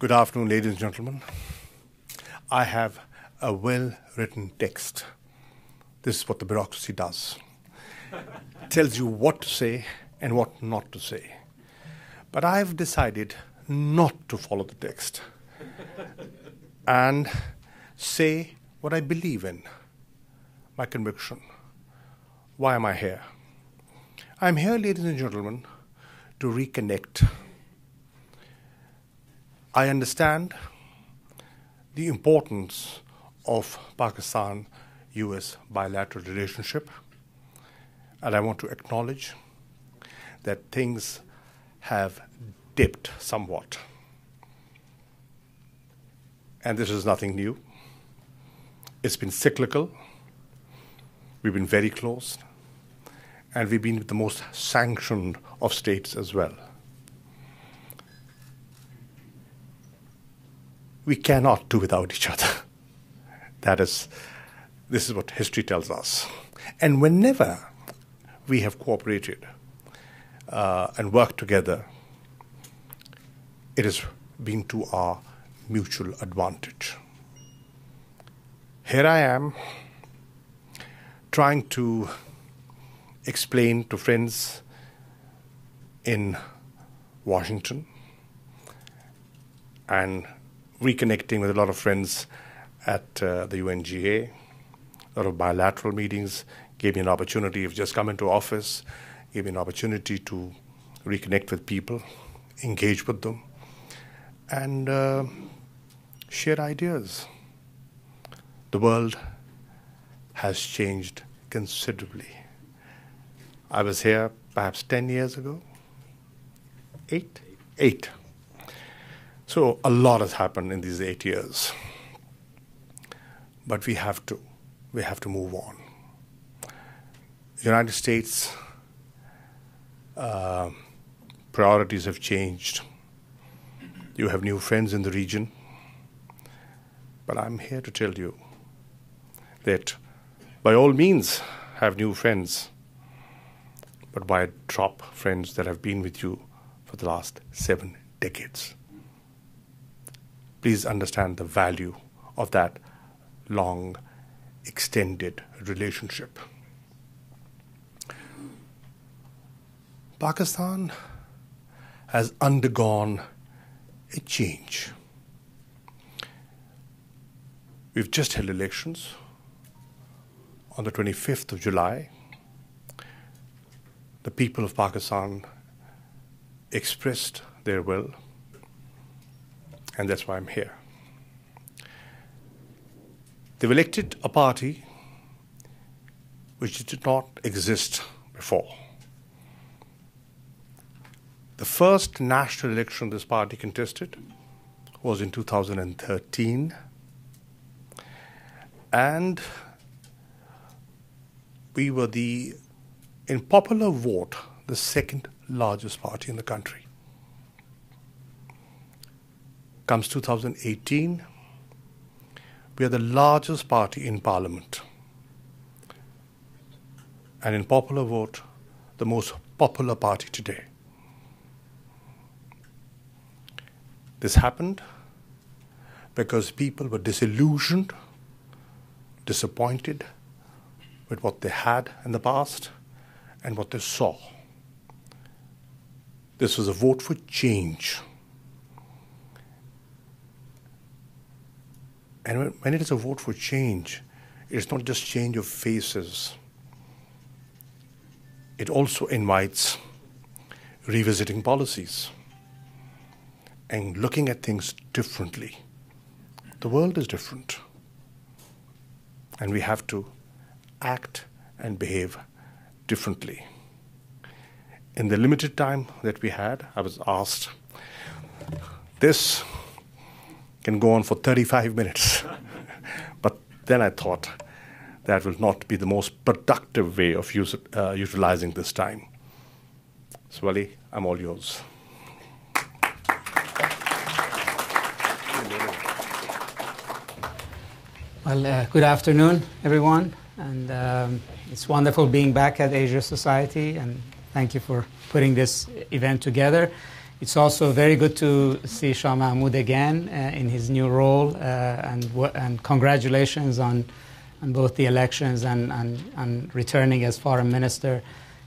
Good afternoon, ladies and gentlemen. I have a well-written text. This is what the bureaucracy does. It tells you what to say and what not to say. But I've decided not to follow the text and say what I believe in, my conviction. Why am I here? I'm here, ladies and gentlemen, to reconnect. I understand the importance of Pakistan-US bilateral relationship, and I want to acknowledge that things have dipped somewhat. And this is nothing new. It's been cyclical. We've been very close, and we've been the most sanctioned of states as well. We cannot do without each other. This is what history tells us. And whenever we have cooperated and worked together, it has been to our mutual advantage. Here I am trying to explain to friends in Washington and reconnecting with a lot of friends at the UNGA. A lot of bilateral meetings gave me an opportunity of just coming to office, gave me an opportunity to reconnect with people, engage with them, and share ideas. The world has changed considerably. I was here perhaps 10 years ago. 8. So a lot has happened in these 8 years. But we have to move on. The United States priorities have changed. You have new friends in the region. But I'm here to tell you that by all means have new friends, but why drop friends that have been with you for the last 7 decades? Please understand the value of that long, extended relationship. Pakistan has undergone a change. We've just held elections on the 25th of July. The people of Pakistan expressed their will, and that's why I'm here. They've elected a party which did not exist before. The first national election this party contested was in 2013, and we were in popular vote, the second largest party in the country. Comes 2018, we are the largest party in parliament. And in popular vote, the most popular party today. This happened because people were disillusioned, disappointed with what they had in the past and what they saw. This was a vote for change. And when it is a vote for change, it's not just change of faces. It also invites revisiting policies and looking at things differently. The world is different, and we have to act and behave differently. In the limited time that we had, I was asked, this can go on for 35 minutes. But then I thought that will not be the most productive way of utilizing this time. So, Vali, I'm all yours. Well, good afternoon, everyone. And it's wonderful being back at Asia Society. And thank you for putting this event together. It's also very good to see Shah Mahmood again in his new role, and congratulations on both the elections and returning as foreign minister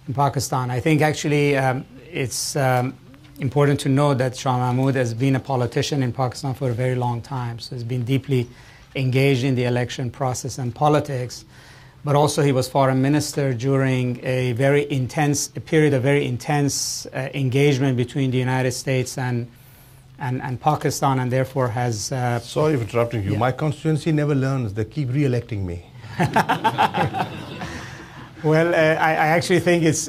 in Pakistan. I think actually it's important to know that Shah Mahmood has been a politician in Pakistan for a very long time, so he's been deeply engaged in the election process and politics. But also he was foreign minister during a period of very intense engagement between the United States and Pakistan, and therefore has... Sorry for interrupting you. Yeah. My constituency never learns. They keep re-electing me. Well, I actually think it's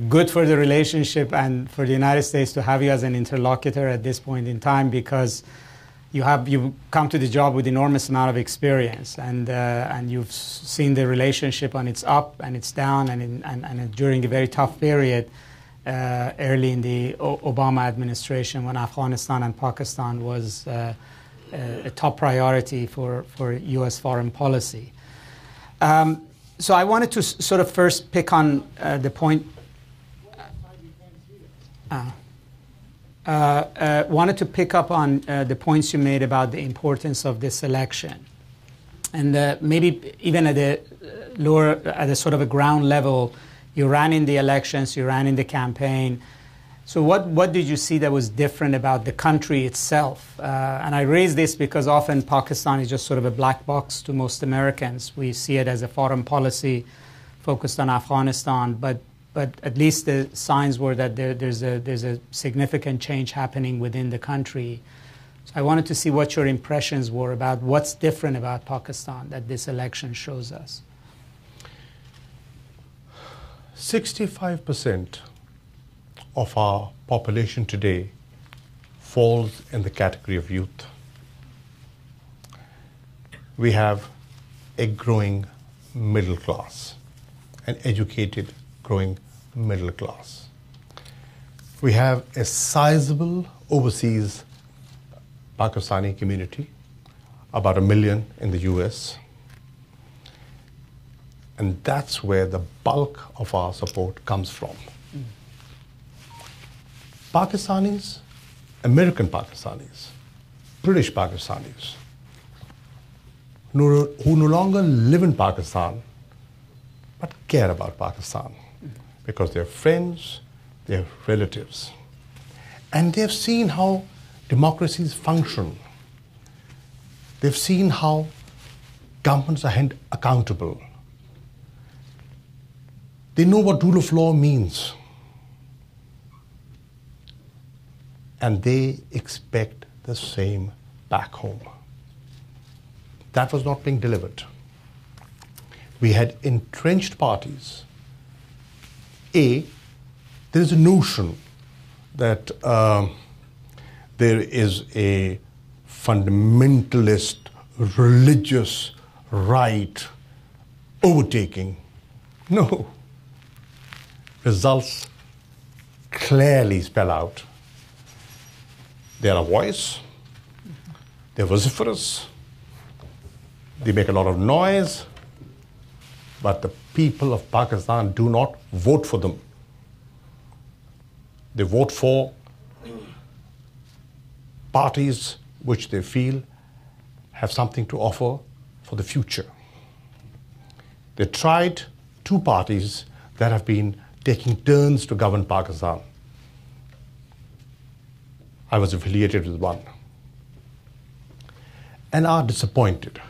good for the relationship and for the United States to have you as an interlocutor at this point in time, because you come to the job with enormous amount of experience, and you've seen the relationship on its up and its down, and during a very tough period early in the Obama administration, when Afghanistan and Pakistan was a top priority for U.S. foreign policy. So I wanted to sort of first pick on the point. Wanted to pick up on the points you made about the importance of this election, and maybe even at a sort of a ground level. You ran in the elections, you ran in the campaign. So what did you see that was different about the country itself? And I raise this because often Pakistan is just sort of a black box to most Americans. We see it as a foreign policy focused on Afghanistan, but at least the signs were that there's a significant change happening within the country. So I wanted to see what your impressions were about what's different about Pakistan that this election shows us. 65% of our population today falls in the category of youth. We have a growing middle class, an educated, growing middle class. We have a sizable overseas Pakistani community, about 1 million in the US. And that's where the bulk of our support comes from. Pakistanis, American Pakistanis, British Pakistanis, who no longer live in Pakistan, but care about Pakistan, because they're friends, they're relatives. And they've seen how democracies function. They've seen how governments are held accountable. They know what rule of law means. And they expect the same back home. That was not being delivered. We had entrenched parties. There is a notion that there is a fundamentalist religious right overtaking. No. Results clearly spell out. They're a voice, they're vociferous, they make a lot of noise, but the people of Pakistan do not vote for them. They vote for parties which they feel have something to offer for the future. They tried 2 parties that have been taking turns to govern Pakistan. I was affiliated with one. And are disappointed,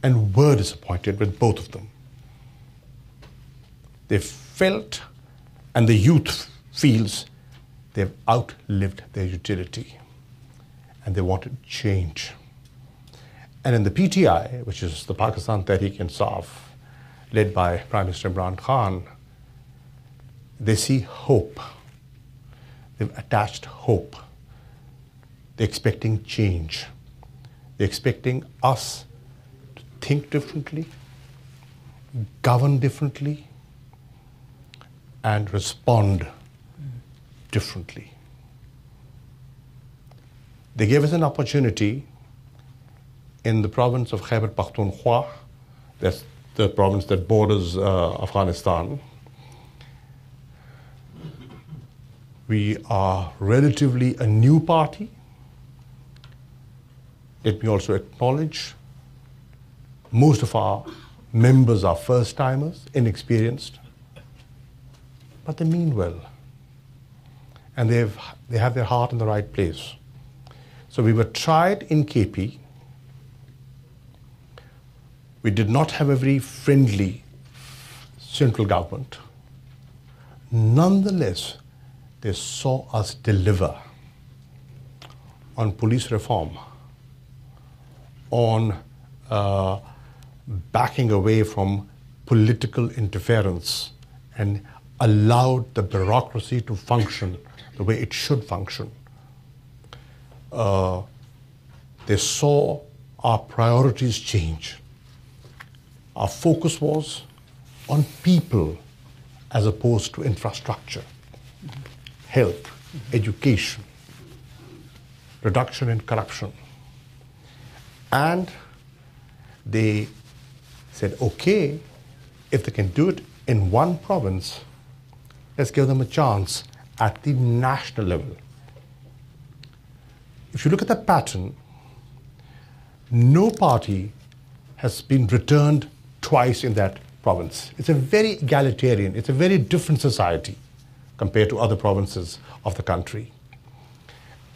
and were disappointed with both of them. They felt, and the youth feels, they've outlived their utility, and they wanted change. And in the PTI, which is the Pakistan Tehreek-e-Insaf, led by Prime Minister Imran Khan, they see hope. They've attached hope. They're expecting change. They're expecting us to think differently, govern differently, and respond differently. They gave us an opportunity in the province of Khyber Pakhtunkhwa, that's the province that borders Afghanistan, We are relatively a new party. Let me also acknowledge most of our members are first-timers, inexperienced, but they mean well. And they have their heart in the right place. So we were tried in KP. We did not have a very friendly central government. Nonetheless, they saw us deliver on police reform, on backing away from political interference, and allowed the bureaucracy to function the way it should function. They saw our priorities change. Our focus was on people as opposed to infrastructure, health, education, reduction in corruption. And they said, okay, if they can do it in one province, let's give them a chance at the national level. If you look at the pattern, no party has been returned twice in that province. It's a very egalitarian, it's a very different society compared to other provinces of the country.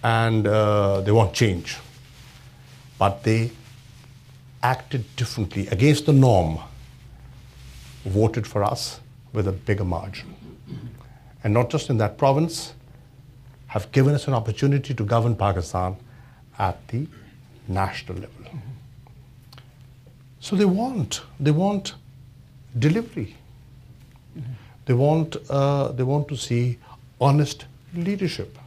And they want change. But they acted differently against the norm, voted for us with a bigger margin. And not just in that province, have given us an opportunity to govern Pakistan at the national level. So they want delivery. They want to see honest leadership.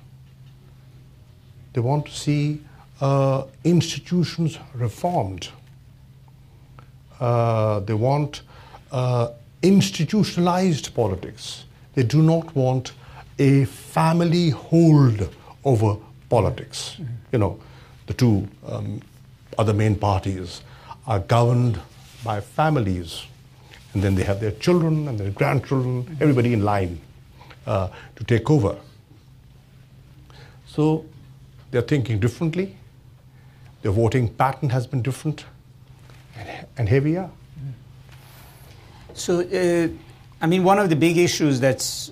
They want to see institutions reformed. They want institutionalized politics. They do not want a family hold over politics. You know, the two other main parties are governed by families, and then they have their children and their grandchildren, everybody in line to take over. So they're thinking differently. Their voting pattern has been different, and here we are. So, I mean, one of the big issues that's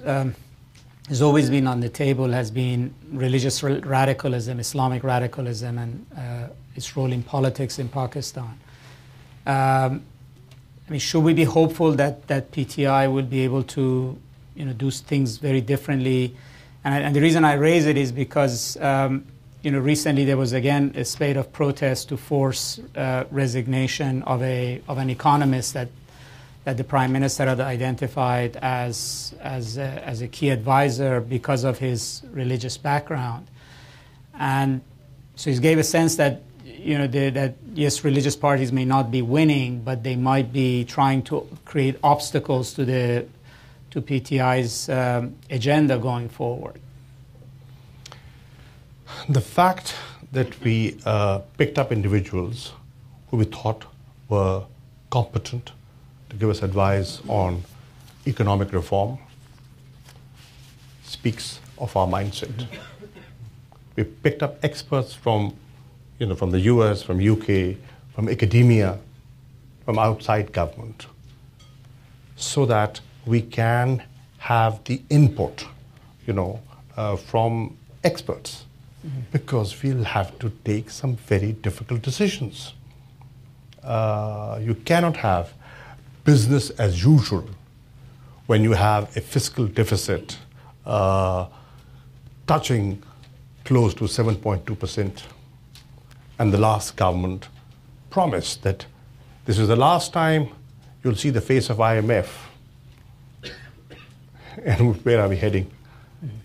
has always been on the table has been religious radicalism, Islamic radicalism, and its role in politics in Pakistan. I mean, should we be hopeful that PTI will be able to, do things very differently? And the reason I raise it is because, recently there was again a spate of protests to force resignation of an economist that the Prime Minister had identified as a key advisor because of his religious background. And so he gave a sense that, that yes, religious parties may not be winning, but they might be trying to create obstacles to PTI's agenda going forward. The fact that we picked up individuals who we thought were competent to give us advice on economic reform speaks of our mindset. We picked up experts from the US, from UK, from academia, from outside government, so that we can have the input, from experts, because we'll have to take some very difficult decisions. You cannot have business as usual when you have a fiscal deficit touching close to 7.2%. And the last government promised that this is the last time you'll see the face of IMF. And where are we heading?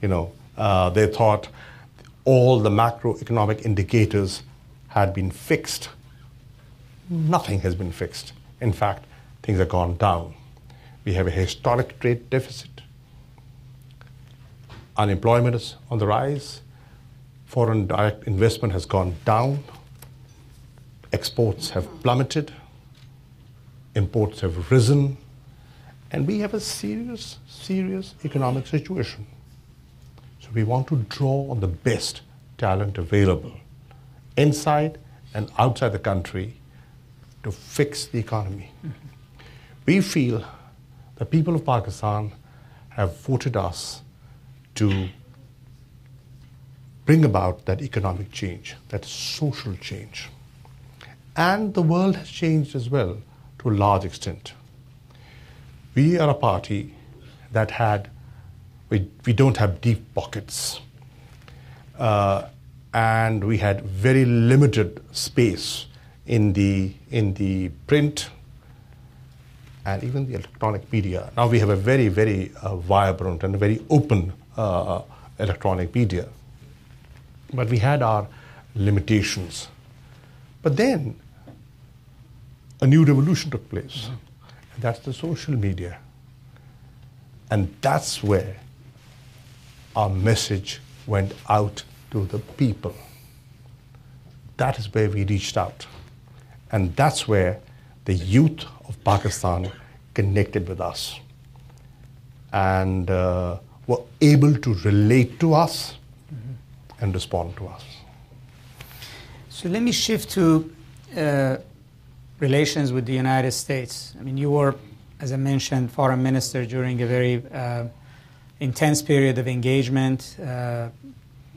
They thought all the macroeconomic indicators had been fixed. Nothing has been fixed. In fact, things have gone down. We have a historic trade deficit. Unemployment is on the rise. Foreign direct investment has gone down. Exports have plummeted. Imports have risen. And we have a serious economic situation. So We want to draw on the best talent available inside and outside the country to fix the economy. We feel the people of Pakistan have voted us to bring about that economic change, that social change. And the world has changed as well to a large extent. We are a party that we don't have deep pockets. And we had very limited space in the print and even the electronic media. Now we have a very, very vibrant and very open electronic media. But we had our limitations. But then a new revolution took place. And that's the social media. And that's where our message went out to the people. That is where we reached out. And that's where the youth of Pakistan connected with us and were able to relate to us and respond to us. So let me shift to relations with the United States. I mean, you were, as I mentioned, foreign minister during a very intense period of engagement,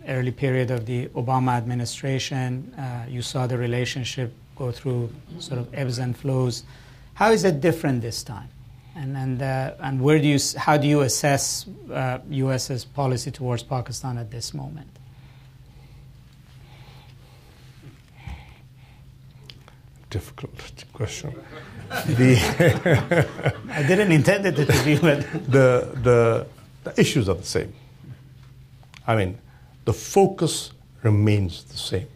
early period of the Obama administration. You saw the relationship go through sort of ebbs and flows. How is it different this time? And where do how do you assess U.S.'s policy towards Pakistan at this moment? Difficult question. I didn't intend it to be, but the issues are the same. I mean, the focus remains the same.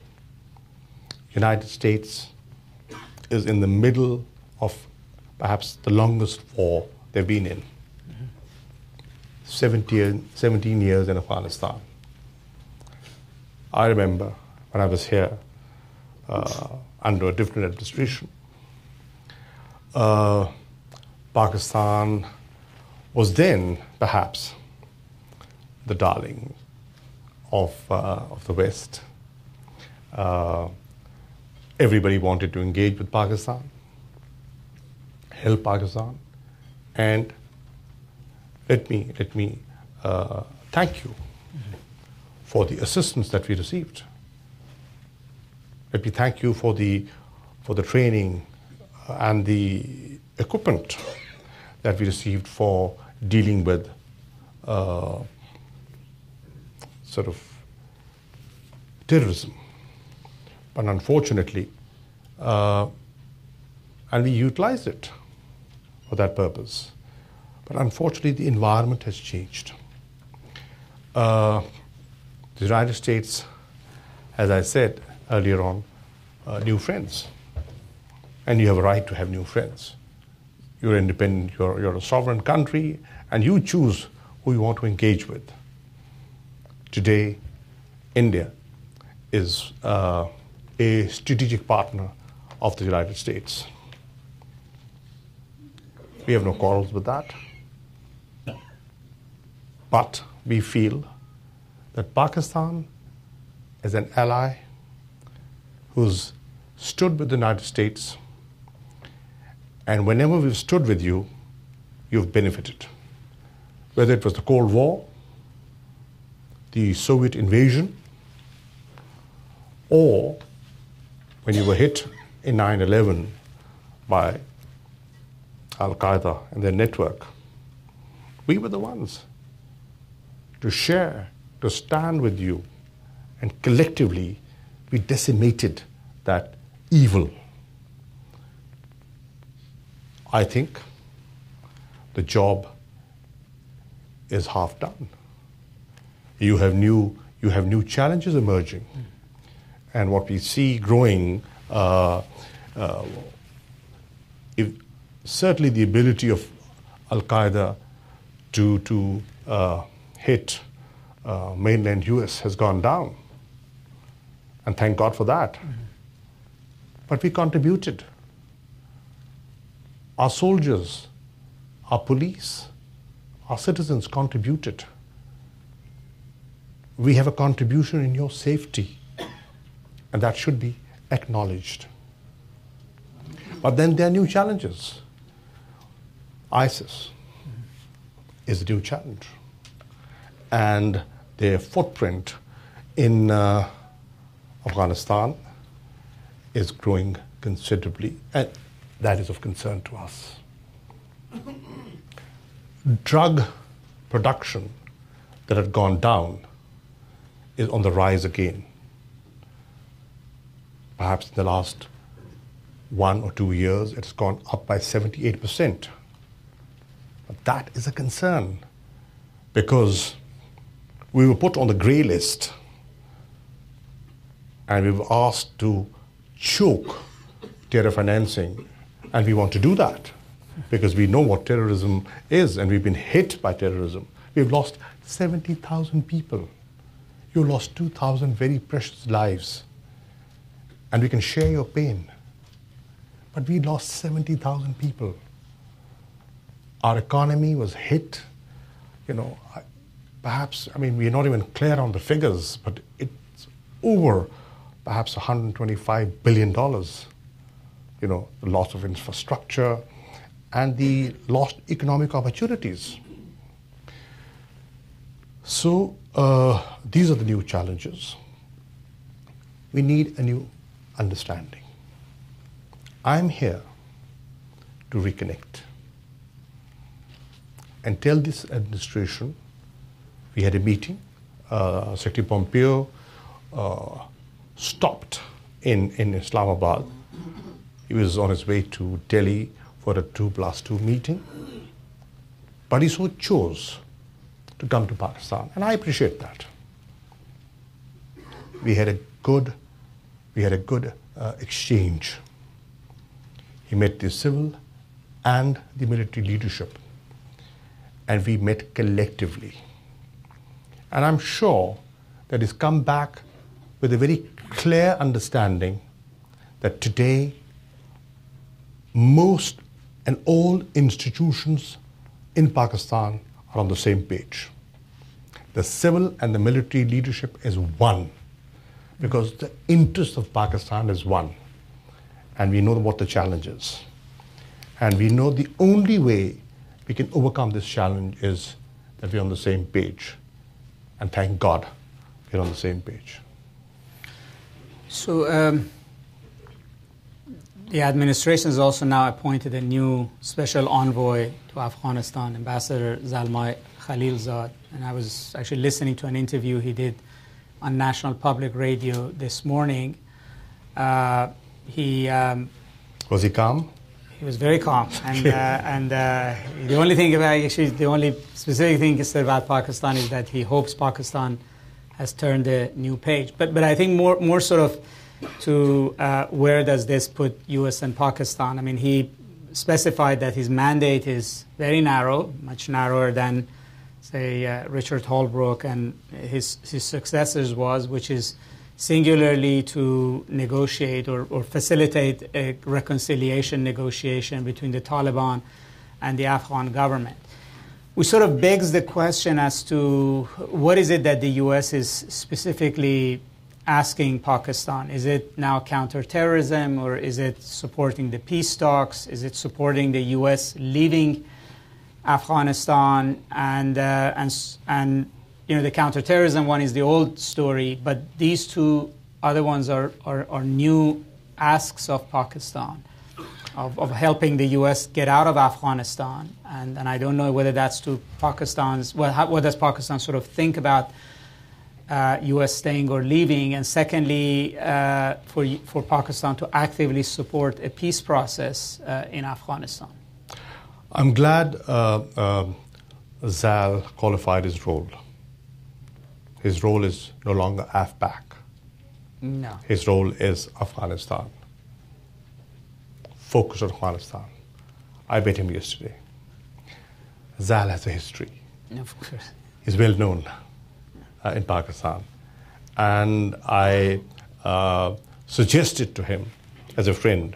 United States is in the middle of perhaps the longest war they've been in. 17 years in Afghanistan. I remember when I was here under a different administration, Pakistan was then perhaps the darling of the West. Everybody wanted to engage with Pakistan, help Pakistan, and let me thank you for the assistance that we received. Let me thank you for the training and the equipment that we received for dealing with sort of terrorism. But unfortunately, and we utilized it for that purpose. But unfortunately, the environment has changed. The United States, as I said earlier on, new friends. And you have a right to have new friends. You're independent, you're a sovereign country, and you choose who you want to engage with. Today, India is a strategic partner of the United States. We have no quarrels with that. But we feel that Pakistan is an ally who's stood with the United States, and whenever we've stood with you, you've benefited. Whether it was the Cold War, the Soviet invasion, or when you were hit in 9/11 by Al-Qaeda and their network, we were the ones to share, to stand with you, and collectively we decimated that evil. I think the job is half done. You have new challenges emerging, and what we see growing, certainly the ability of Al-Qaeda to hit mainland US has gone down, and thank God for that. But we contributed. Our soldiers, our police, our citizens contributed. we have a contribution in your safety, and that should be acknowledged. But then there are new challenges. ISIS is a new challenge, and their footprint in Afghanistan is growing considerably, and that is of concern to us. Drug production that had gone down is on the rise again. Perhaps in the last 1 or 2 years, it's gone up by 78%. But that is a concern, because we were put on the grey list and we were asked to choke terror financing, and we want to do that because we know what terrorism is, and we've been hit by terrorism. We've lost 70,000 people. You lost 2,000 very precious lives, and we can share your pain. But we lost 70,000 people. Our economy was hit. Perhaps, we're not even clear on the figures, but it's over perhaps $125 billion. The loss of infrastructure and the lost economic opportunities. So these are the new challenges. We need a new understanding. I'm here to reconnect and tell this administration. We had a meeting. Secretary Pompeo stopped in Islamabad. He was on his way to Delhi for a 2+2 meeting, but he so chose to come to Pakistan, and I appreciate that. We had a good exchange. He met the civil and the military leadership, and we met collectively. And I'm sure that he's come back with a very clear understanding that today most and all institutions in Pakistan are on the same page. The civil and the military leadership is one, because the interest of Pakistan is one. And we know what the challenge is. And we know the only way we can overcome this challenge is that we're on the same page. And thank God we're on the same page. So the administration has also now appointed a new special envoy to Afghanistan, Ambassador Zalmay Khalilzad. And I was actually listening to an interview he did on National Public Radio this morning. Was he calm? He was very calm, and the only specific thing he said about Pakistan is that he hopes Pakistan has turned a new page. But I think more sort of to where does this put U.S. and Pakistan? He specified that his mandate is very narrow, much narrower than, say, Richard Holbrooke and his successors was, which is singularly to negotiate or facilitate a reconciliation negotiation between the Taliban and the Afghan government. Which sort of begs the question as to what is it that the U.S. is specifically asking Pakistan? Is it now counterterrorism, or is it supporting the peace talks? Is it supporting the U.S. leaving Afghanistan? And the counterterrorism one is the old story, but these two other ones are new asks of Pakistan, of helping the U.S. get out of Afghanistan. And I don't know whether that's to Pakistan's, what does Pakistan sort of think about U.S. staying or leaving? And secondly, for Pakistan to actively support a peace process in Afghanistan. I'm glad Zal qualified his role. His role is no longer AFPAC. No. His role is Afghanistan. Focus on Afghanistan. I met him yesterday. Zal has a history. Of course. He's well known in Pakistan. And I suggested to him, as a friend,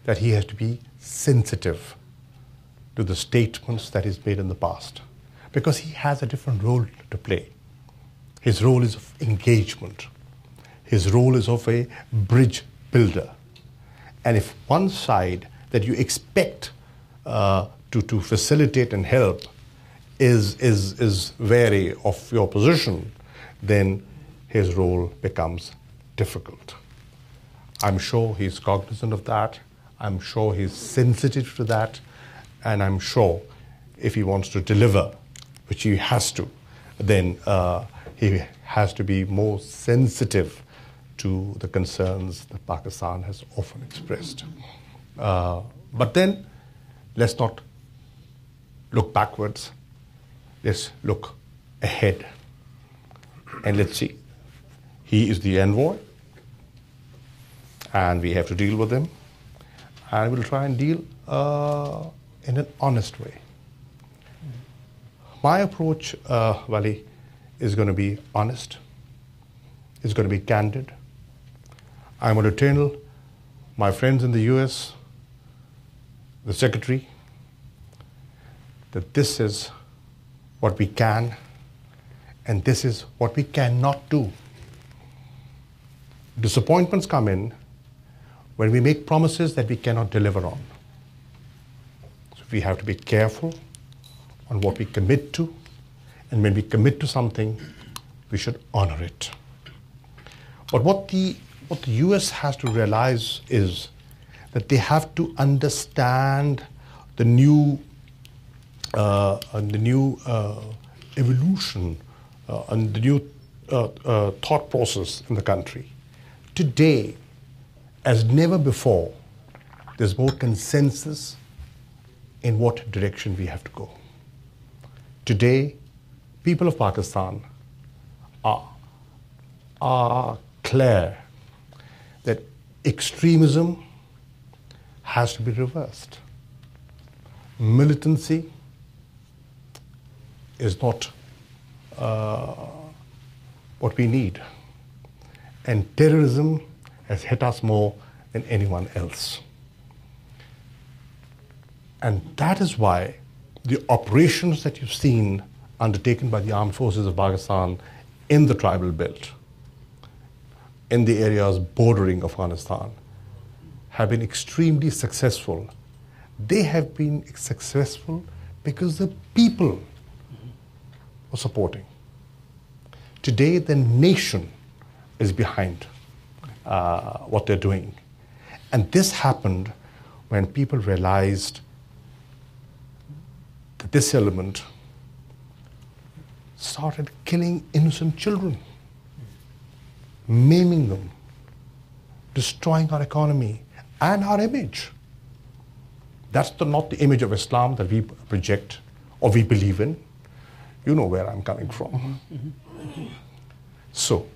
that he has to be sensitive to the statements that he's made in the past, because he has a different role to play. His role is of engagement. His role is of a bridge builder. And if one side that you expect to facilitate and help is wary of your position, then his role becomes difficult. I'm sure he's cognizant of that. I'm sure he's sensitive to that. And I'm sure if he wants to deliver, which he has to, then he has to be more sensitive to the concerns that Pakistan has often expressed. But then, let's not look backwards. Let's look ahead. And let's see. He is the envoy, and we have to deal with him. And we'll try and deal in an honest way. My approach, Vali, is going to be honest. It's going to be candid. I'm going to tell my friends in the US, the Secretary, that this is what we can and this is what we cannot do. Disappointments come in when we make promises that we cannot deliver on. So we have to be careful on what we commit to, and when we commit to something, we should honor it. But what the US has to realize is that they have to understand the new evolution and the new thought process in the country. Today, as never before, there's more consensus in what direction we have to go. Today, people of Pakistan are clear that extremism has to be reversed. Militancy is not what we need. And terrorism has hit us more than anyone else. And that is why the operations that you've seen undertaken by the armed forces of Pakistan in the tribal belt, in the areas bordering Afghanistan, have been extremely successful. They have been successful because the people were supporting. Today, the nation is behind what they're doing. And this happened when people realized that this element started killing innocent children, maiming them, destroying our economy and our image. That's not the image of Islam that we project or we believe in. You know where I'm coming from. So,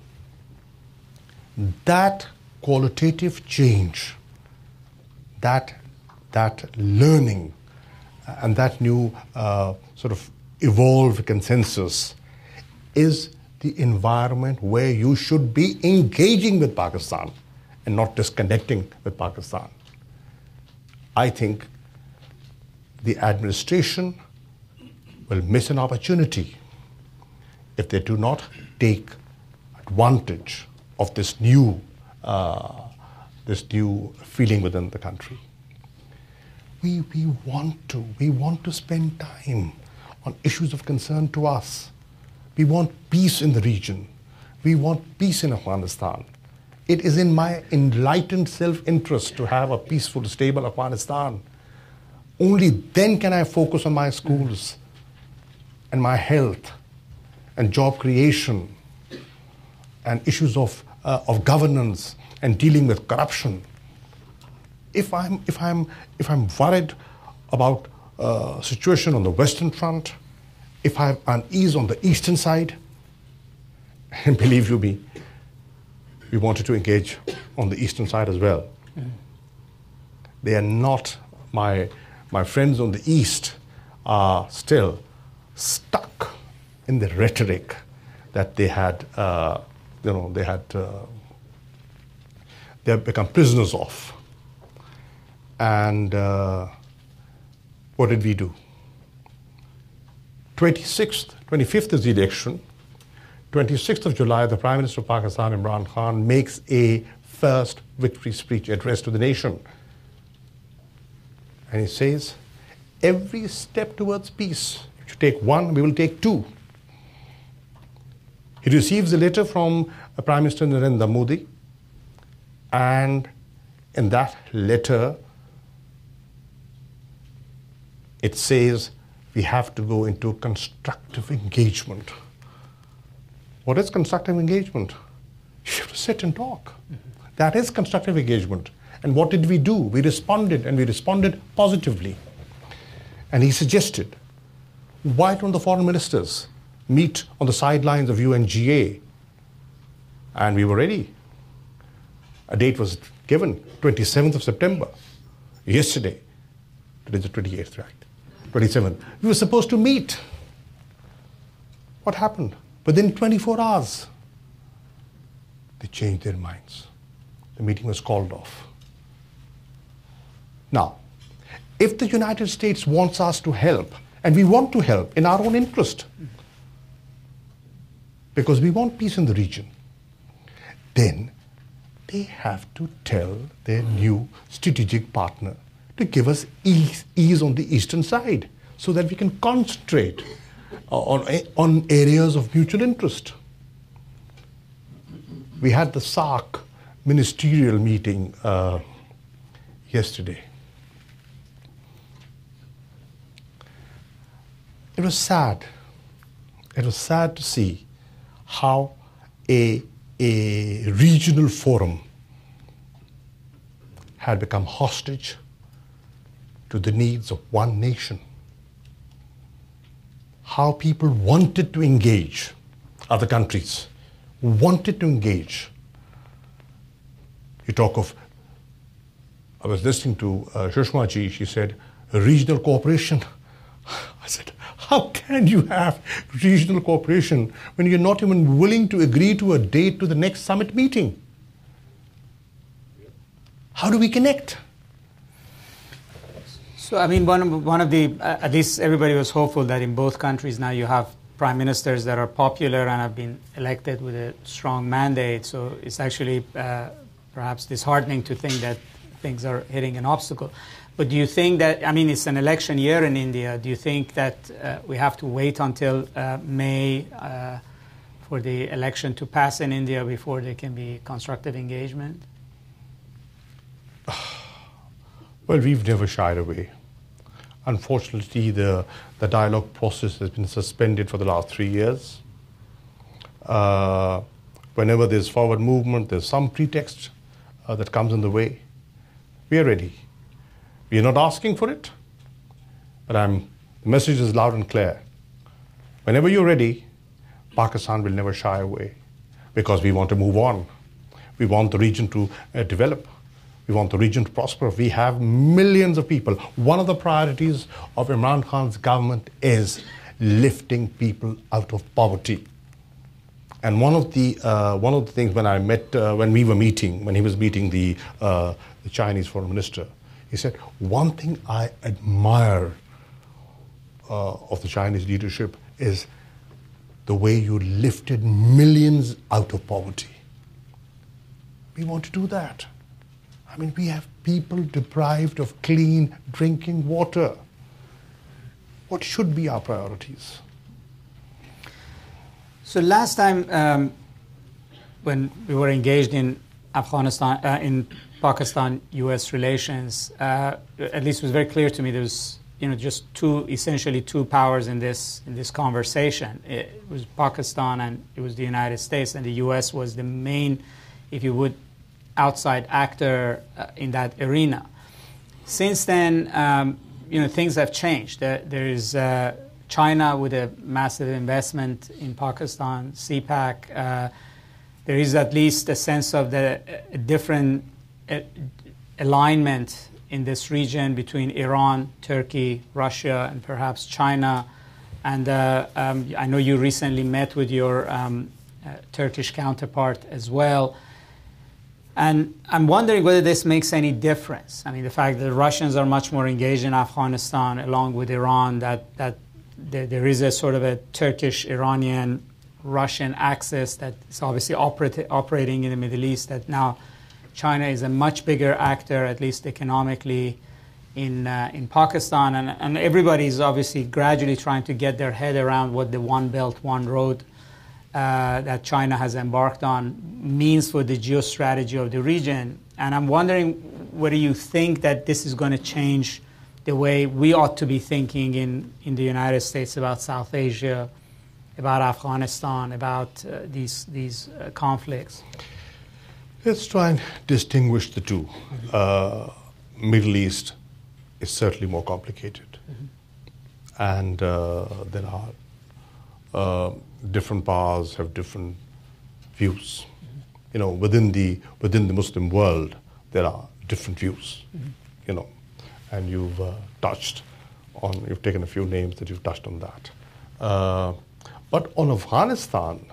that qualitative change, that learning, and that new sort of evolved consensus is the environment where you should be engaging with Pakistan and not disconnecting with Pakistan. I think the administration will miss an opportunity if they do not take advantage of this new feeling within the country. We want to spend time on issues of concern to us. We want peace in the region. We want peace in Afghanistan. It is in my enlightened self-interest to have a peaceful, stable Afghanistan. Only then can I focus on my schools and my health and job creation and issues of governance and dealing with corruption. If I'm worried about situation on the Western Front, if I have unease on the Eastern side, and believe you me, we wanted to engage on the Eastern side as well. They are not, my friends on the East are still stuck in the rhetoric that they had, they have become prisoners of. And what did we do? 25th is the election. 26th of July, the Prime Minister of Pakistan, Imran Khan, makes a first victory speech address to the nation. And he says, every step towards peace, if you take one, we will take two. He receives a letter from Prime Minister Narendra Modi, and in that letter, it says we have to go into constructive engagement. What is constructive engagement? You have to sit and talk. That is constructive engagement. And what did we do? We responded, and we responded positively. And he suggested, why don't the foreign ministers meet on the sidelines of UNGA? And we were ready. A date was given, 27th of September, yesterday. Today's the 28th, right? 27th. We were supposed to meet. What happened? Within 24 hours, they changed their minds. The meeting was called off. Now, if the United States wants us to help, and we want to help in our own interest, because we want peace in the region, then they have to tell their new strategic partner to give us ease on the eastern side so that we can concentrate on areas of mutual interest. We had the Sark Ministerial meeting yesterday. It was sad. It was sad to see how a regional forum had become hostage to the needs of one nation. How people wanted to engage, other countries wanted to engage. You talk of, I was listening to Sushma ji, she said, regional cooperation. I said, how can you have regional cooperation when you're not even willing to agree to a date to the next summit meeting? How do we connect? So, I mean, one of the, at least everybody was hopeful that in both countries now you have prime ministers that are popular and have been elected with a strong mandate. So it's actually perhaps disheartening to think that things are hitting an obstacle. But do you think that, I mean, it's an election year in India. Do you think that we have to wait until May for the election to pass in India before there can be constructive engagement? Well, we've never shied away. Unfortunately, the dialogue process has been suspended for the last 3 years. Whenever there's forward movement, there's some pretext that comes in the way. We are ready. We are not asking for it, but the message is loud and clear. Whenever you're ready, Pakistan will never shy away because we want to move on. We want the region to develop. We want the region to prosper. We have millions of people. One of the priorities of Imran Khan's government is lifting people out of poverty. And one of the things when we were meeting, when he was meeting the Chinese foreign minister, he said, one thing I admire of the Chinese leadership is the way you lifted millions out of poverty. We want to do that. I mean, we have people deprived of clean drinking water. What should be our priorities? So last time when we were engaged in Afghanistan, in Pakistan-U.S. relations, at least it was very clear to me there was, just essentially two powers in this conversation. It was Pakistan and it was the United States, and the U.S. was the main, if you would, outside actor in that arena. Since then, things have changed. There is China with a massive investment in Pakistan, CPAC. There is at least a sense of the different alignment in this region between Iran, Turkey, Russia, and perhaps China. And I know you recently met with your Turkish counterpart as well. And I'm wondering whether this makes any difference. I mean, the fact that the Russians are much more engaged in Afghanistan along with Iran, that there is a sort of a Turkish-Iranian Russian axis that is obviously operating in the Middle East, that now China is a much bigger actor, at least economically, in Pakistan, and everybody is obviously gradually trying to get their head around what the One Belt, One Road that China has embarked on means for the geostrategy of the region. And I'm wondering whether you think that this is going to change the way we ought to be thinking in the United States about South Asia, about Afghanistan, about these conflicts. Let's try and distinguish the two. Middle East is certainly more complicated, and there are different powers have different views. You know, within the Muslim world, there are different views. You know, and you've you've taken a few names that you've touched on that. But on Afghanistan,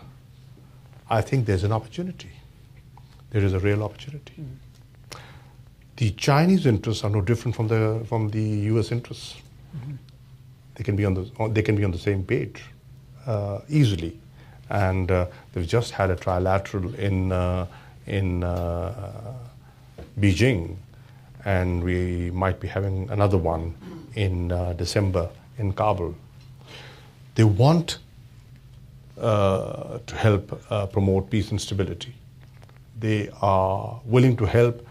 I think there's an opportunity. There is a real opportunity. The Chinese interests are no different from the U.S. interests. They can be on the same page easily, and they've just had a trilateral in Beijing, and we might be having another one in December in Kabul. They want to help promote peace and stability. They are willing to help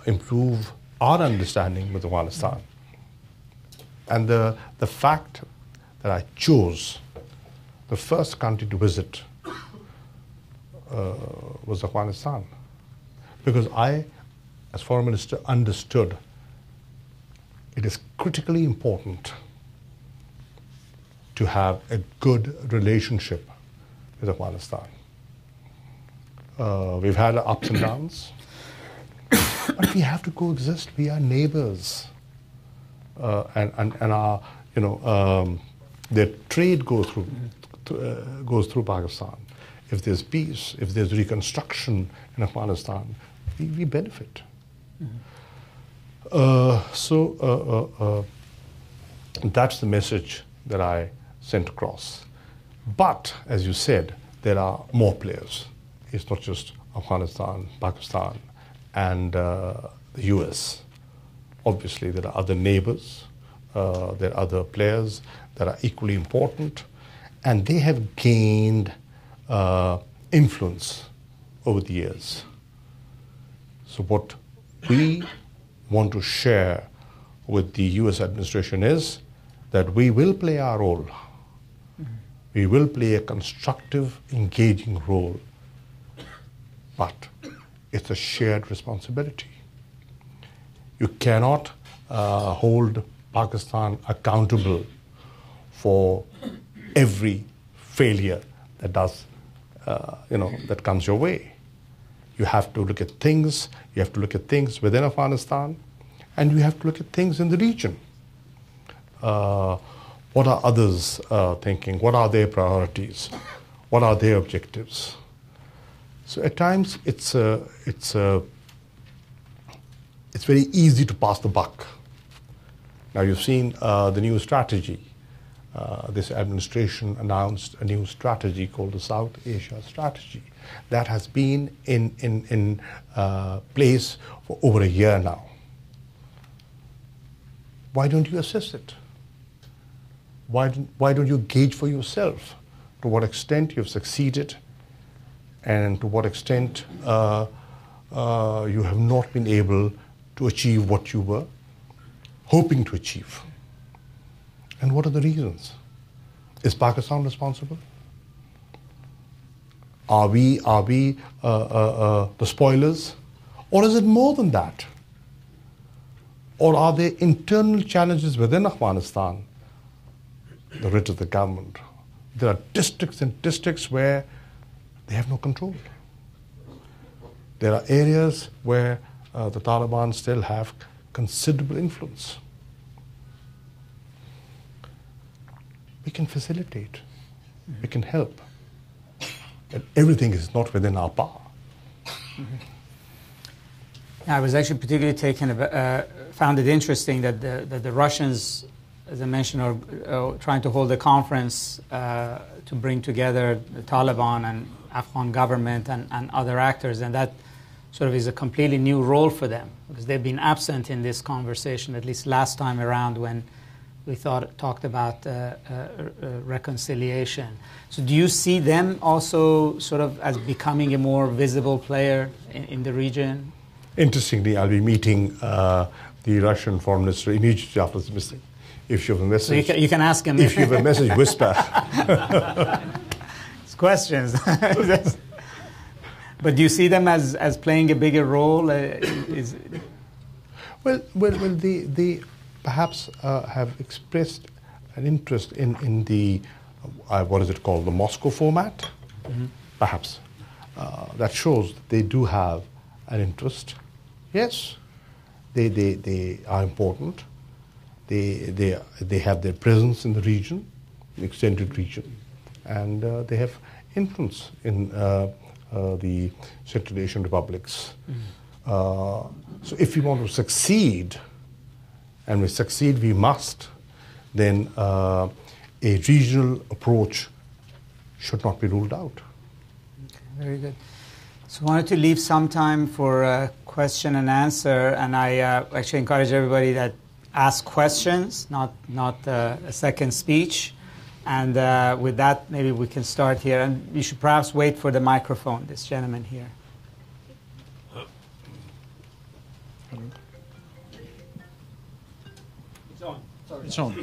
improve our understanding with Afghanistan. And the fact that I chose the first country to visit was Afghanistan, because I, as Foreign Minister, understood it is critically important to have a good relationship with Afghanistan. We've had ups and downs, but we have to coexist. We are neighbors, and our their trade goes through Pakistan. If there's peace, if there's reconstruction in Afghanistan, we benefit. So that's the message that I sent across. But, as you said, there are more players. It's not just Afghanistan, Pakistan, and the US. Obviously, there are other neighbors, there are other players that are equally important, and they have gained influence over the years. So what we want to share with the US administration is that we will play our role. We will play a constructive, engaging role, but it's a shared responsibility. You cannot hold Pakistan accountable for every failure that that comes your way. You have to look at things. You have to look at things within Afghanistan, and you have to look at things in the region. What are others thinking? What are their priorities? What are their objectives? So at times it's very easy to pass the buck. Now you've seen the new strategy. This administration announced a new strategy called the South Asia Strategy that has been in place for over a year now. Why don't you assess it? Why don't you gauge for yourself to what extent you've succeeded and to what extent you have not been able to achieve what you were hoping to achieve? And what are the reasons? Is Pakistan responsible? Are we the spoilers? Or is it more than that? Or are there internal challenges within Afghanistan? The writ of the government. There are districts and districts where they have no control. There are areas where the Taliban still have considerable influence. We can facilitate, we can help, but everything is not within our power. I was actually particularly found it interesting that the Russians as I mentioned, are trying to hold a conference to bring together the Taliban and Afghan government and other actors, and that sort of is a completely new role for them because they've been absent in this conversation, at least last time around when we talked about reconciliation. So do you see them also sort of as becoming a more visible player in the region? Interestingly, I'll be meeting the Russian foreign minister immediately after this meeting. If you have a message, so you can ask him. If you have a message, whisper. It's questions. But do you see them as playing a bigger role? Well, they perhaps have expressed an interest in the what is it called, the Moscow format? Mm-hmm. Perhaps that shows that they do have an interest. Yes, they are important. They have their presence in the region, the extended region, and they have influence in the Central Asian republics. Mm-hmm. So if we want to succeed, and we succeed we must, then a regional approach should not be ruled out. Okay, very good. So I wanted to leave some time for question and answer, and I actually encourage everybody that ask questions, not a second speech. And with that, maybe we can start here. And you should perhaps wait for the microphone, this gentleman here. It's on.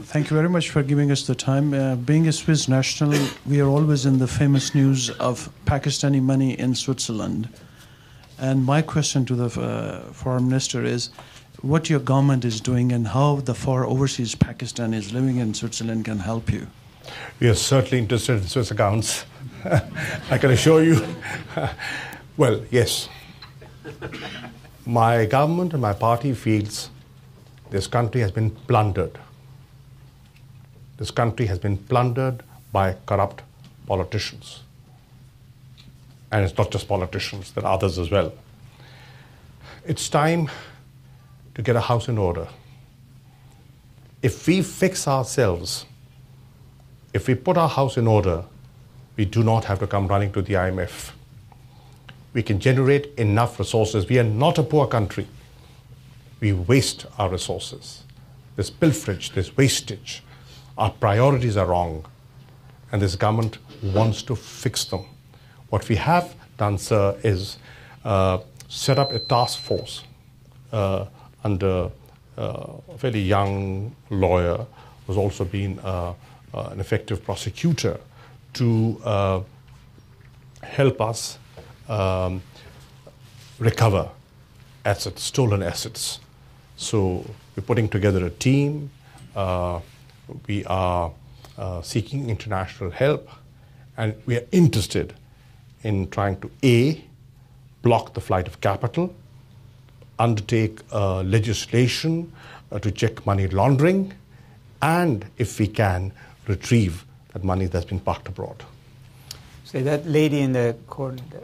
Thank you very much for giving us the time. Being a Swiss national, we are always in the famous news of Pakistani money in Switzerland. And my question to the foreign minister is what your government is doing and how the overseas Pakistanis living in Switzerland can help you. We are certainly interested in Swiss accounts. I can assure you. Well, yes. My government and my party feels this country has been plundered. This country has been plundered by corrupt politicians. And it's not just politicians, there are others as well. It's time to get a house in order. If we fix ourselves, if we put our house in order, we do not have to come running to the IMF. We can generate enough resources. We are not a poor country. We waste our resources. There's pilferage, there's wastage. Our priorities are wrong. And this government wants to fix them. What we have done, sir, is set up a task force under a fairly young lawyer who's also been an effective prosecutor to help us recover assets, stolen assets. So we're putting together a team. We are seeking international help, and we are interested in trying to A, block the flight of capital, undertake legislation to check money laundering, and if we can, retrieve that money that's been parked abroad. Say that lady in the corner there.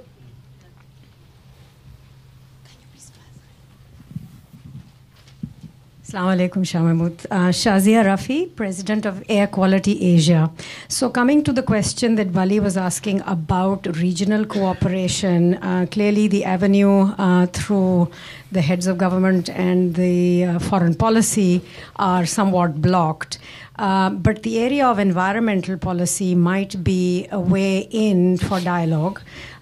Assalamu alaikum, Shah Mahmood. Shazia Rafi, President of Air Quality Asia. So coming to the question that Vali was asking about regional cooperation, clearly the avenue through the heads of government and the foreign policy are somewhat blocked. But the area of environmental policy might be a way in for dialogue.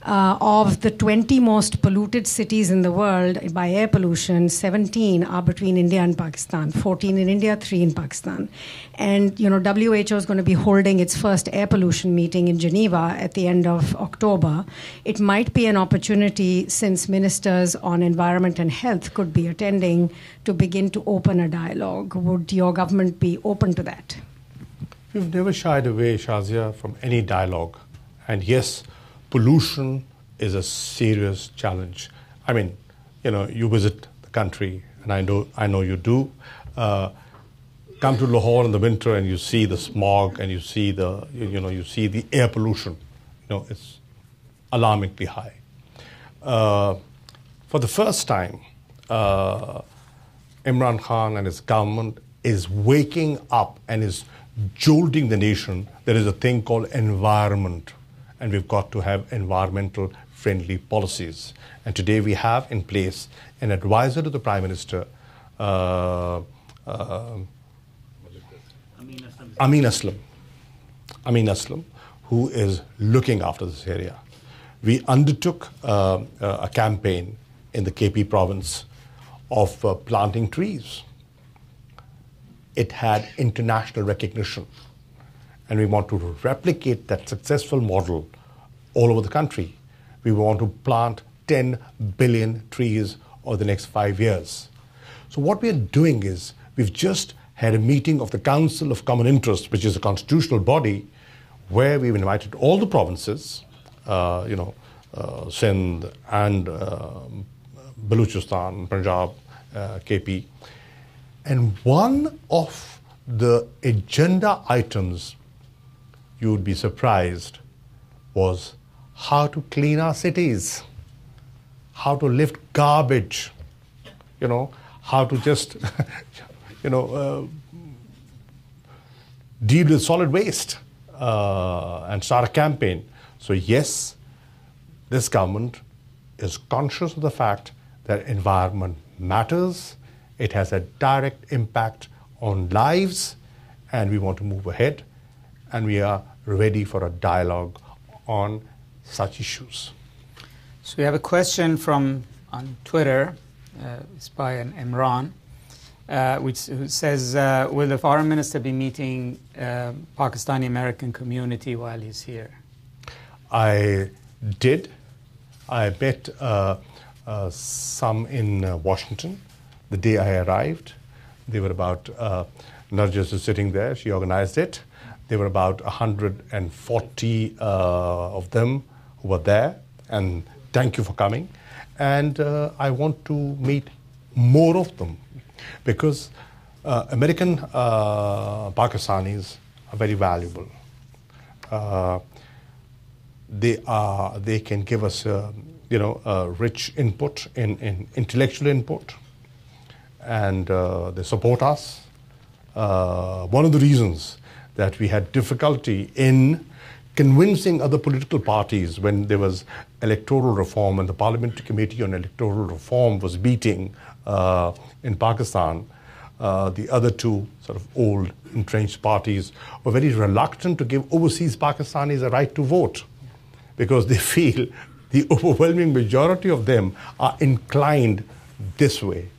Of the 20 most polluted cities in the world by air pollution, 17 are between India and Pakistan, 14 in India, 3 in Pakistan. And, you know, WHO is going to be holding its first air pollution meeting in Geneva at the end of October. It might be an opportunity, since ministers on environment and health could be attending, to begin to open a dialogue. Would your government be open to that? We've never shied away, Shazia, from any dialogue. And yes, pollution is a serious challenge. I mean, you know, you visit the country, and I know you do. Come to Lahore in the winter, and you see the smog, and you see you see the air pollution. You know, it's alarmingly high. For the first time, Imran Khan and his government is waking up and is jolting the nation, there is a thing called environment. And we've got to have environmental friendly policies. And today we have in place an advisor to the Prime Minister, Amin Aslam, who is looking after this area. We undertook a campaign in the KP province of planting trees. It had international recognition. And we want to replicate that successful model all over the country. We want to plant 10 billion trees over the next 5 years. So what we are doing is, we've just had a meeting of the Council of Common Interest, which is a constitutional body, where we've invited all the provinces, Sindh and Baluchistan, Punjab, KP. And one of the agenda items, you would be surprised, was how to clean our cities, how to lift garbage, how to just, deal with solid waste and start a campaign. So yes, this government is conscious of the fact that environment matters. It has a direct impact on lives, and we want to move ahead, and we are ready for a dialogue on such issues. So we have a question on Twitter. It's by an Imran, who says, will the foreign minister be meeting Pakistani American community while he's here? I did. I met some in Washington the day I arrived. They were about, Narjas is sitting there, she organized it. There were about 140 of them who were there, and thank you for coming. And I want to meet more of them, because American Pakistanis are very valuable. They can give us rich input in intellectual input, and they support us. One of the reasons that we had difficulty in convincing other political parties when there was electoral reform and the Parliamentary Committee on Electoral Reform was meeting in Pakistan, the other two sort of old entrenched parties were very reluctant to give overseas Pakistanis a right to vote, because they feel the overwhelming majority of them are inclined this way.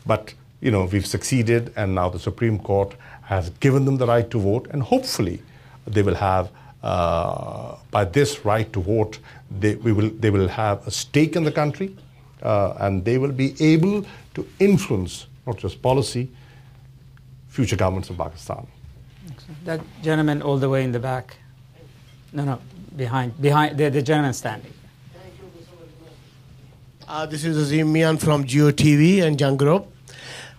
But we've succeeded, and now the Supreme Court has given them the right to vote, and hopefully they will have, by this right to vote, they will have a stake in the country, and they will be able to influence not just policy, future governments of Pakistan. That gentleman all the way in the back. No, behind the gentleman standing. This is Azim Mian from GeoTV and Young Group.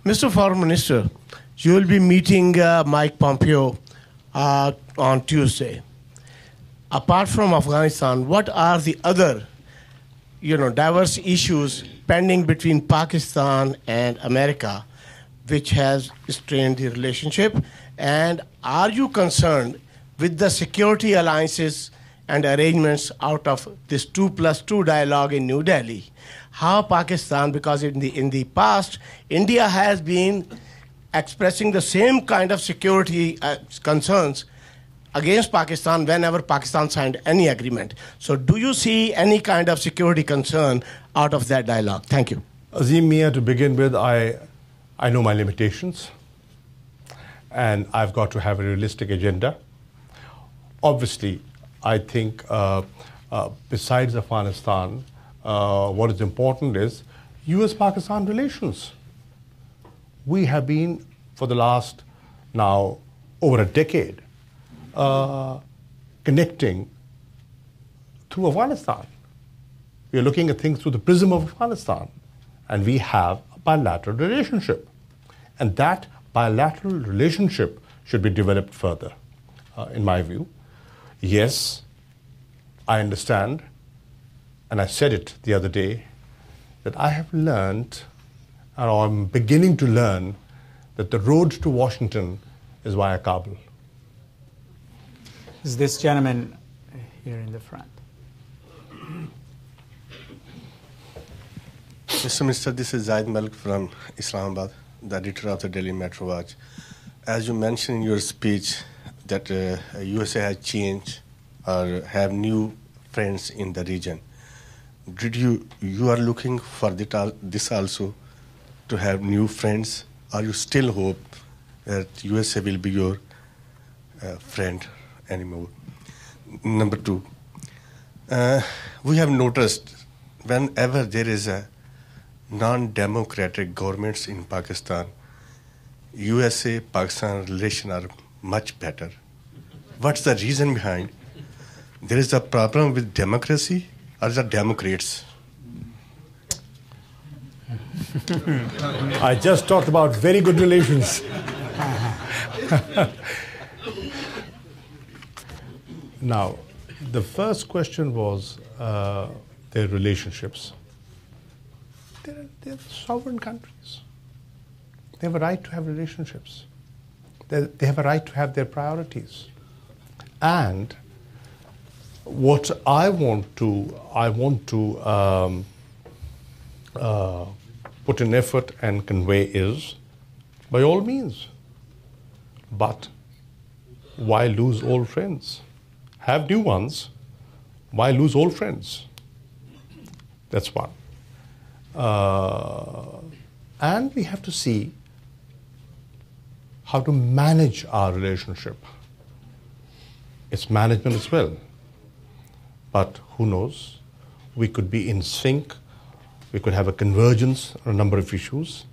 Mr. Foreign Minister, you will be meeting Mike Pompeo on Tuesday. Apart from Afghanistan, what are the other, diverse issues pending between Pakistan and America, which has strained the relationship? And are you concerned with the security alliances and arrangements out of this 2+2 dialogue in New Delhi? How Pakistan, because in the past, India has been expressing the same kind of security concerns against Pakistan whenever Pakistan signed any agreement. So do you see any kind of security concern out of that dialogue? Thank you. Azim Mia, to begin with, I know my limitations, and I've got to have a realistic agenda. Obviously, I think besides Afghanistan, what is important is US-Pakistan relations. We have been, for the last now over a decade, connecting through Afghanistan. We are looking at things through the prism of Afghanistan, and we have a bilateral relationship. And that bilateral relationship should be developed further, in my view. Yes, I understand, and I said it the other day, that I have learned, or I'm beginning to learn, that the road to Washington is via Kabul. Is this gentleman here in the front? Mr. Minister, this is Zaid Malik from Islamabad, the editor of the Daily Metro Watch. As you mentioned in your speech that USA has changed or have new friends in the region, you are looking for this also to have new friends, or you still hope that USA will be your friend anymore? Number two, we have noticed whenever there is a non-democratic governments in Pakistan, USA-Pakistan relations are much better. What's the reason behind? There is a problem with democracy or the Democrats? I just talked about very good relations. Now, the first question was their relationships. They're sovereign countries. They have a right to have relationships. They have a right to have their priorities. And what I want to put in effort and convey is, by all means, but why lose old friends? Have new ones. Why lose old friends? That's one. And we have to see how to manage our relationship. It's management as well. But who knows? We could be in sync. We could have a convergence on a number of issues.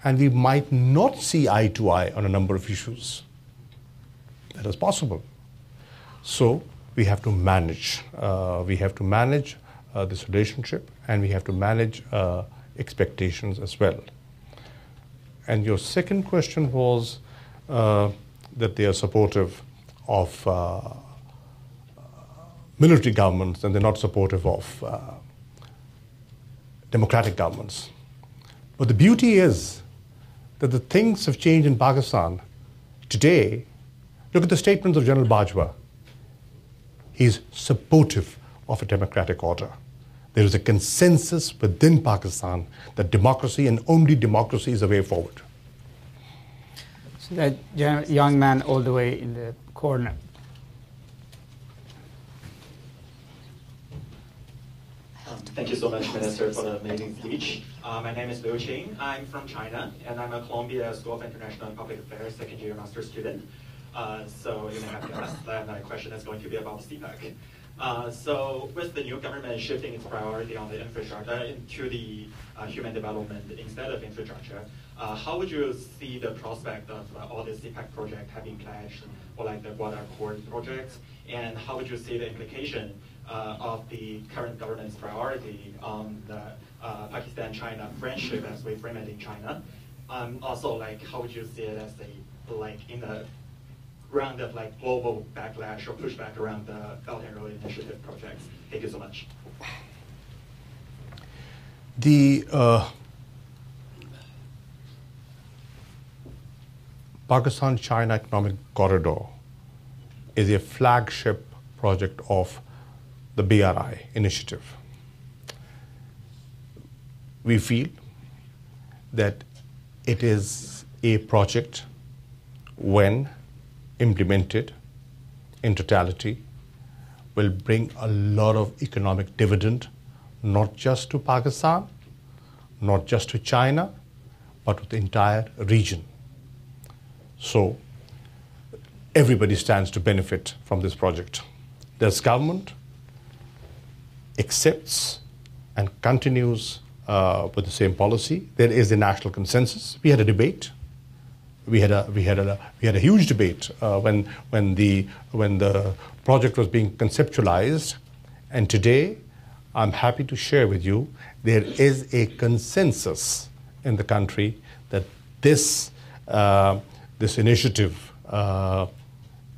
And we might not see eye to eye on a number of issues. That is possible. So we have to manage. This relationship, and we have to manage expectations as well. And your second question was that they are supportive of military governments and they're not supportive of democratic governments. But the beauty is that the things have changed in Pakistan. Today, look at the statements of General Bajwa. He's supportive of a democratic order. There is a consensus within Pakistan that democracy and only democracy is the way forward. So that young man all the way in the corner. Thank you so much, Minister, for the amazing speech. My name is Liu Qing. I'm from China, and I'm a Columbia School of International and Public Affairs second-year master's student. So you may have guessed that my question is going to be about CPAC. So with the new government shifting its priority on the infrastructure into the human development instead of infrastructure, how would you see the prospect of all the CPAC projects having pledged, or like the Guadar Accord projects, and how would you see the implication of the current government's priority on the Pakistan-China friendship as we frame it in China? Also, like, how would you see it as in the round of global backlash or pushback around the Belt and Road Initiative projects? Thank you so much. The Pakistan-China Economic Corridor is a flagship project of the BRI initiative. We feel that it is a project when implemented in totality will bring a lot of economic dividend, not just to Pakistan, not just to China, but to the entire region. So everybody stands to benefit from this project. This government accepts and continues with the same policy. There is a national consensus. We had a debate. We had a huge debate when the project was being conceptualized, and today I'm happy to share with you there is a consensus in the country that this initiative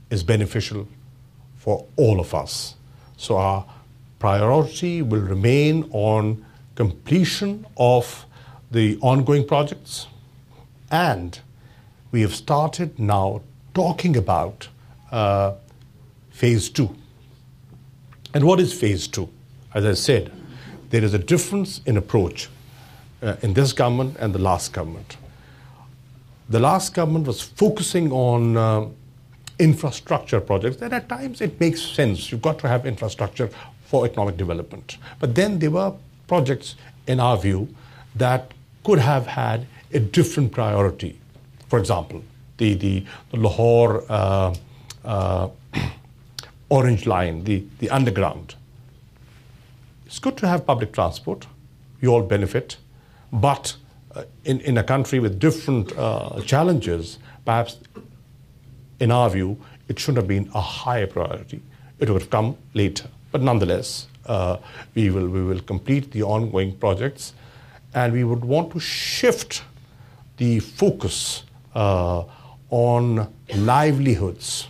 is beneficial for all of us. So our priority will remain on completion of the ongoing projects and we have started now talking about phase 2. And what is phase 2? As I said, there is a difference in approach in this government and the last government. The last government was focusing on infrastructure projects, and at times it makes sense. You've got to have infrastructure for economic development. But then there were projects, in our view, that could have had a different priority. For example, the Lahore Orange Line, the underground. It's good to have public transport. We all benefit. But in a country with different challenges, perhaps, in our view, it shouldn't have been a higher priority. It would have come later. But nonetheless, we will complete the ongoing projects, and we would want to shift the focus on livelihoods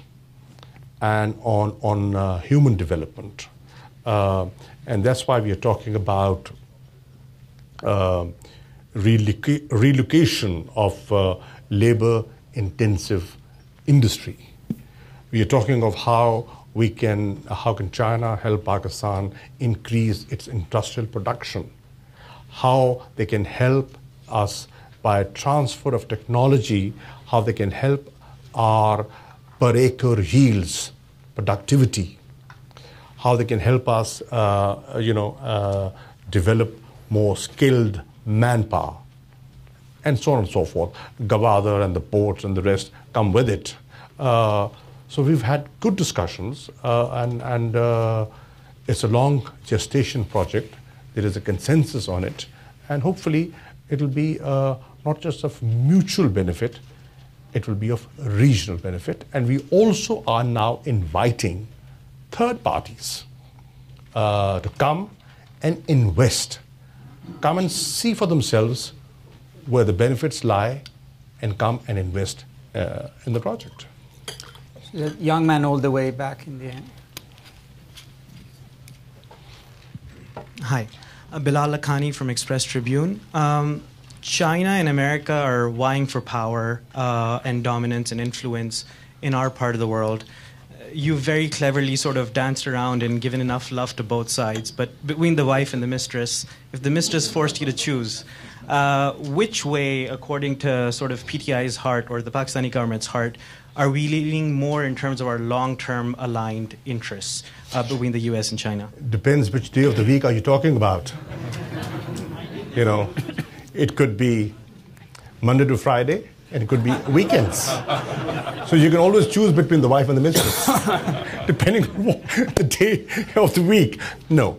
and on human development. And that's why we are talking about relocation of labor-intensive industry. We are talking of how can China help Pakistan increase its industrial production, how they can help us by transfer of technology, how they can help our per acre yields, productivity, how they can help us, develop more skilled manpower, and so on and so forth. Gwadar and the ports and the rest come with it. So we've had good discussions, and it's a long gestation project. There is a consensus on it, and hopefully it will be not just of mutual benefit, it will be of regional benefit. And we also are now inviting third parties to come and invest, come and see for themselves where the benefits lie, and come and invest in the project. The young man all the way back in the end. Hi, Bilal Lakhani from Express Tribune. China and America are vying for power and dominance and influence in our part of the world. You very cleverly sort of danced around and given enough love to both sides. But between the wife and the mistress, if the mistress forced you to choose, which way, according to sort of PTI's heart or the Pakistani government's heart, are we leaning more in terms of our long-term aligned interests between the U.S. and China? Depends which day of the week are you talking about. It could be Monday to Friday, and it could be weekends. So you can always choose between the wife and the mistress, depending on the day of the week. No,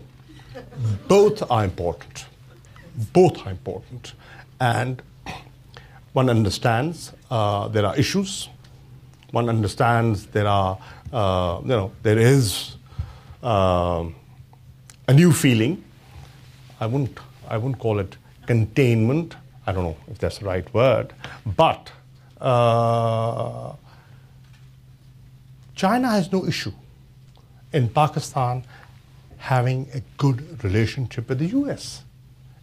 both are important. Both are important. And one understands there are issues. One understands there is a new feeling. I wouldn't call it containment. I don't know if that's the right word. But China has no issue in Pakistan having a good relationship with the US.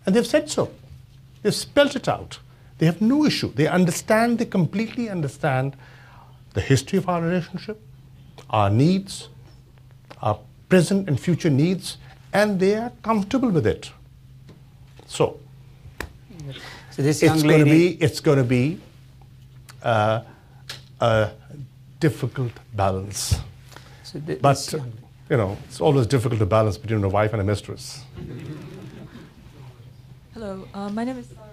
And they've said so. They've spelled it out. They have no issue. They completely understand the history of our relationship, our needs, our present and future needs, and they are comfortable with it. So this young lady, it's going to be a difficult balance. But it's always difficult to balance between a wife and a mistress. Hello, my name is Sark.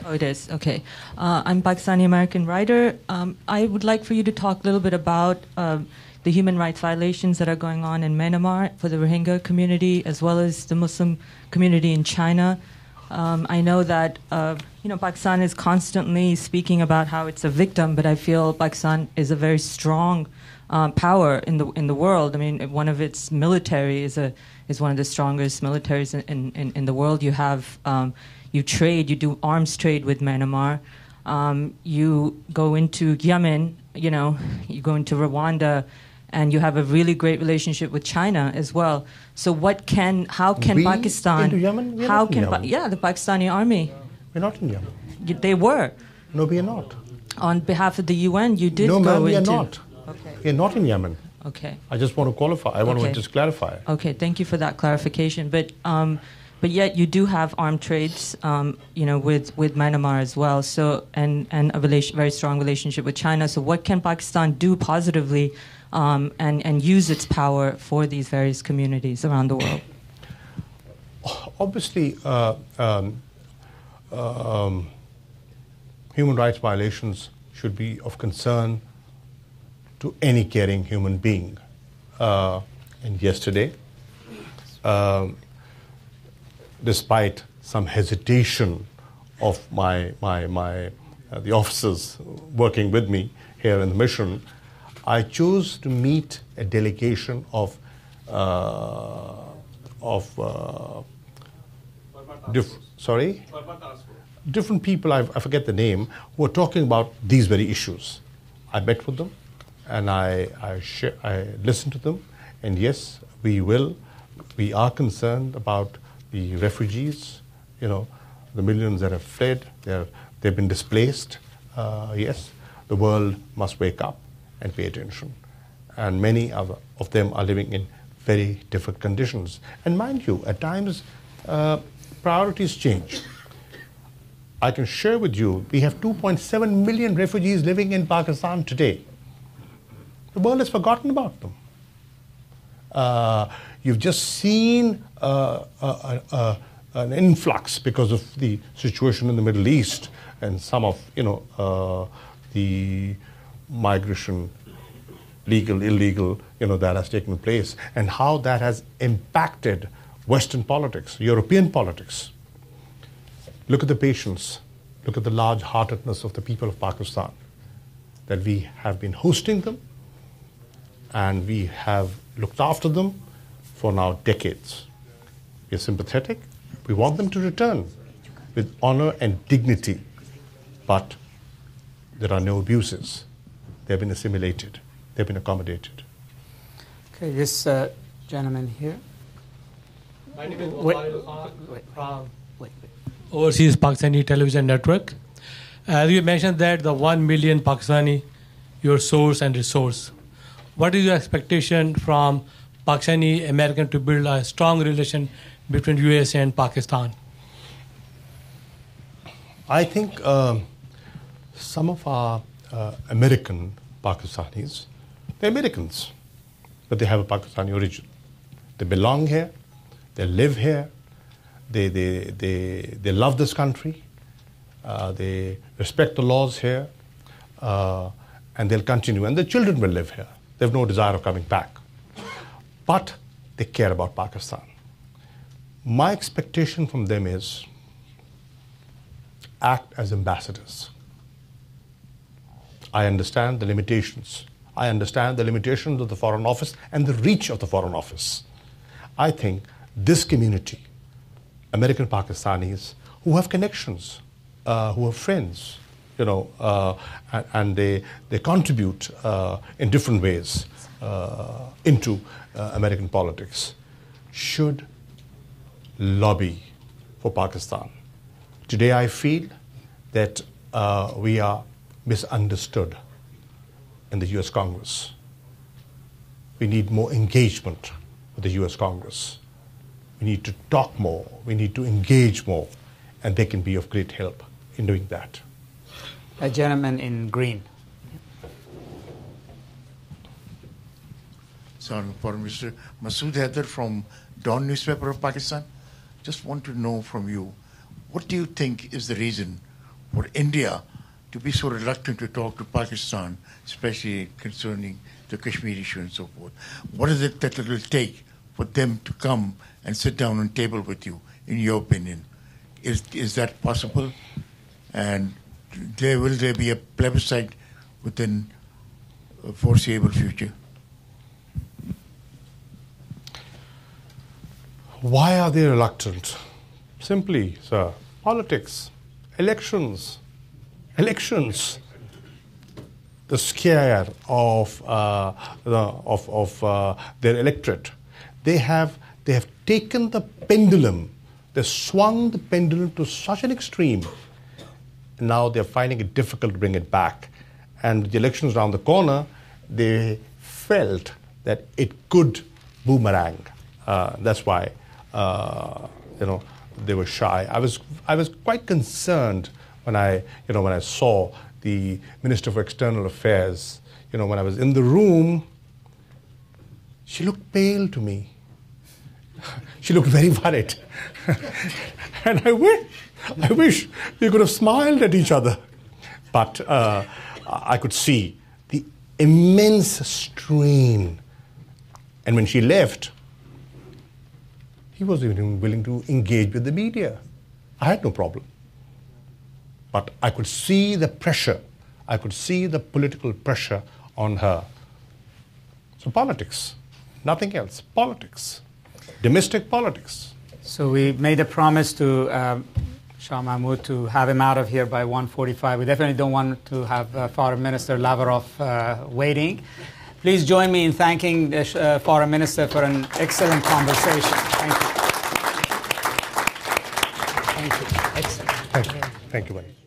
Oh, it is. Okay. I'm Pakistani-American writer. I would like for you to talk a little bit about the human rights violations that are going on in Myanmar for the Rohingya community as well as the Muslim community in China. I know that Pakistan is constantly speaking about how it's a victim, but I feel Pakistan is a very strong power in the world. I mean, one of its military is one of the strongest militaries in the world. You have you do arms trade with Myanmar. You go into Yemen, you go into Rwanda, and you have a really great relationship with China as well. So how can Pakistan? Into Yemen? The Pakistani army. We're not in Yemen. They were. No, we are not. On behalf of the UN, you did No, go ma'am, we are into... not. Okay. We are not in Yemen. Okay. I just want to qualify. I want to just clarify. Okay, thank you for that clarification. But yet you do have armed trades, with Myanmar as well. So and a very strong relationship with China. So what can Pakistan do positively, and use its power for these various communities around the world? Obviously, human rights violations should be of concern to any caring human being. And yesterday, despite some hesitation of the officers working with me here in the mission, I chose to meet a delegation of different people, I forget the name, who are talking about these very issues. I met with them and I listened to them, and yes, we are concerned about the refugees, the millions that have fled, they've been displaced. Yes, the world must wake up and pay attention. And many of them are living in very difficult conditions. And mind you, at times, priorities change. I can share with you, we have 2.7 million refugees living in Pakistan today. The world has forgotten about them. You've just seen an influx because of the situation in the Middle East and some of the migration, legal, illegal, that has taken place, and how that has impacted Western politics, European politics. Look at the patience, look at the large-heartedness of the people of Pakistan, that we have been hosting them and we have looked after them for now decades. We are sympathetic. We want them to return with honor and dignity, but there are no abuses. They have been assimilated. They have been accommodated. Okay, this gentleman here. My name is Vali Nasr from Overseas Pakistani Television Network. As you mentioned that the 1 million Pakistani, your source and resource. What is your expectation from Pakistani American to build a strong relation between USA and Pakistan? I think some of our American Pakistanis, they're Americans, but they have a Pakistani origin. They belong here, they live here, they love this country, they respect the laws here, and they'll continue. And their children will live here. They have no desire of coming back. But they care about Pakistan. My expectation from them is act as ambassadors. I understand the limitations. I understand the limitations of the Foreign Office and the reach of the Foreign Office. I think this community, American Pakistanis, who have connections, who have friends, and they contribute in different ways into American politics, should lobby for Pakistan. Today I feel that we are misunderstood in the US Congress. We need more engagement with the US Congress. We need to talk more, we need to engage more, and they can be of great help in doing that. A gentleman in green. Foreign Minister Masood Haider from Dawn newspaper of Pakistan. Just want to know from you, what do you think is the reason for India to be so reluctant to talk to Pakistan, especially concerning the Kashmir issue and so forth? What is it that it will take for them to come and sit down on table with you, in your opinion? Is that possible? And will there be a plebiscite within a foreseeable future? Why are they reluctant? Simply, sir, politics, elections. The scare of their electorate. They have taken the pendulum. They swung the pendulum to such an extreme. now they're finding it difficult to bring it back. And with the elections around the corner, they felt that it could boomerang. That's why, they were shy. I was quite concerned when I saw the Minister for External Affairs. When I was in the room, she looked pale to me. She looked very worried. And I wish we could have smiled at each other. But I could see the immense strain. And when she left, he wasn't even willing to engage with the media. I had no problem. But I could see the pressure. I could see the political pressure on her. So politics, nothing else. Politics. Domestic politics. So we made a promise to Shah Mahmood to have him out of here by 1:45. We definitely don't want to have Foreign Minister Lavrov waiting. Please join me in thanking the Foreign Minister for an excellent conversation. Thank you. Thank you. Excellent. Thank you, buddy.